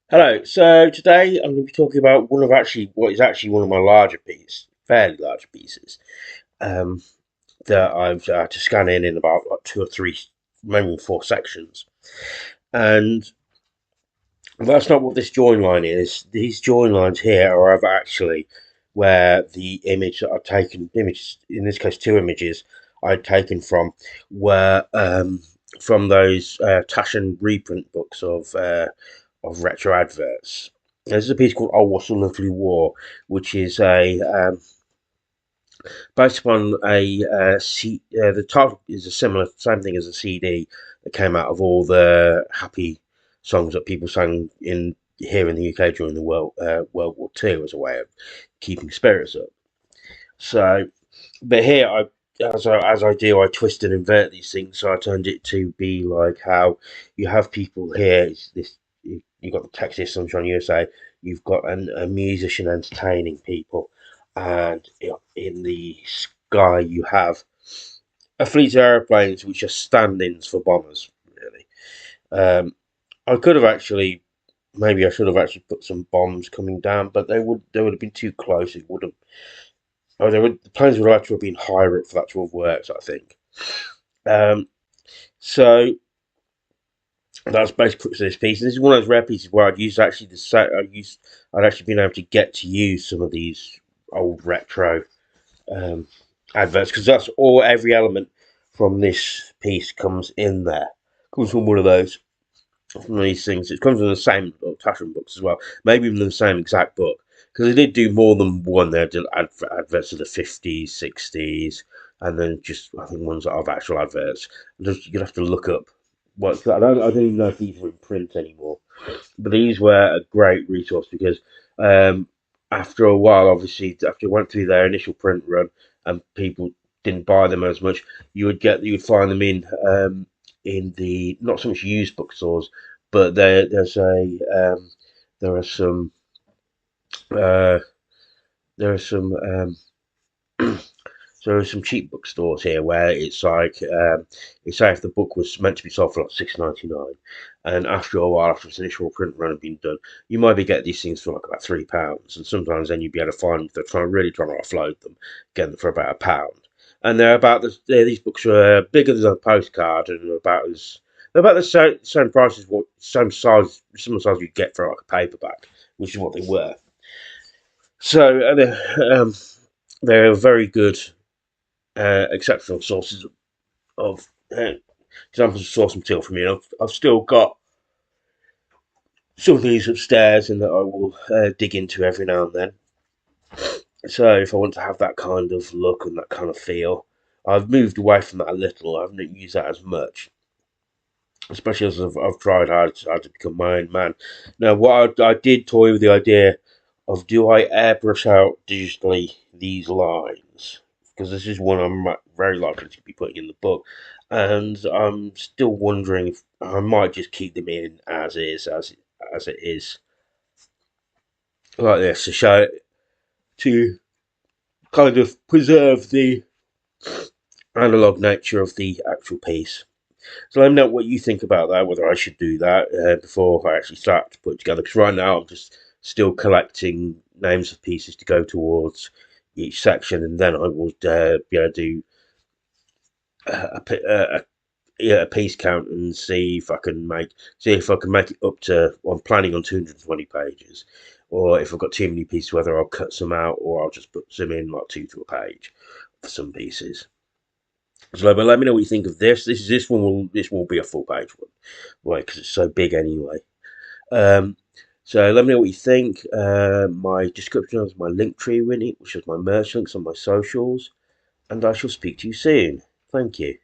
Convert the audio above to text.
Hello. So today I'm going to be talking about what is actually one of my larger pieces, fairly large pieces, um, that I've had to scan in about like two or three, maybe four sections. And that's not what this join line is. These join lines here are actually where the image that I've taken, images in this case two images I'd taken from, were from those Taschen reprint books of retro adverts. There's a piece called "Oh, What a Lovely War," which is a based upon the title is a similar same thing as a CD that came out of all the happy songs that people sang in here in the UK during the World War Two as a way of keeping spirits up. So, but here as I do, I twist and invert these things. So I turned it to be like how you have people here. It's this you've got the Texas Sunshine USA. You've got a musician entertaining people, and in the sky you have a fleet of aeroplanes which are stand-ins for bombers. Really, I could have actually. Maybe I should have actually put some bombs coming down, but they would have been too close. It would have. Oh, the planes would have actually been higher up for that to have worked. I think. Um, so that's basically this piece. And this is one of those rare pieces where I'd used actually the set. I'd actually been able to get to use some of these old retro um, adverts because that's all. Every element from this piece comes in there. Comes from one of those from these things. It comes from the same Taschen books as well. Maybe even the same exact book because they did do more than one. They did adverts of the 50s, 60s, and then just I think ones that are actual adverts. You'd have to look up what I don't even know if these are in print anymore. But these were a great resource because um, after a while, obviously, after it went through their initial print run and people didn't buy them as much, you would find them in the not so much used bookstores, but there are some uh, there are some so there's some cheap bookstores here where it's like it's say if the book was meant to be sold for like £6.99, and after a while, after its initial print run had been done, you might be getting these things for like about £3, and sometimes then you'd be able to find they're trying to offload them, get them for about £1. And these books are bigger than a postcard and they're about the same price as what same size similar size you get for like a paperback, which is what they were. So they're very good exceptional sources of examples of source material from me. I've still got some of these upstairs and that I will dig into every now and then. So if I want to have that kind of look and that kind of feel, I've moved away from that a little. I haven't used that as much, especially as I've tried hard to become my own man. Now, what I did toy with the idea of do I airbrush out digitally these lines because this is one I'm very likely to be putting in the book, and I'm still wondering if I might just keep them in as it is like this to show to kind of preserve the analog nature of the actual piece. So let me know what you think about that, whether I should do that before I actually start to put it together. Because right now I'm just still collecting names of pieces to go towards each section, and then I will be able to do a piece count and see if I can make it up to. Well, I'm planning on 220 pages, or if I've got too many pieces, whether I'll cut some out or I'll just put some in like two to a page for some pieces. So, but let me know what you think of this. This will be a full page one, right? Because it's so big anyway. Um, so let me know what you think. My description has my link tree in it, which is my merch links on my socials, and I shall speak to you soon. Thank you.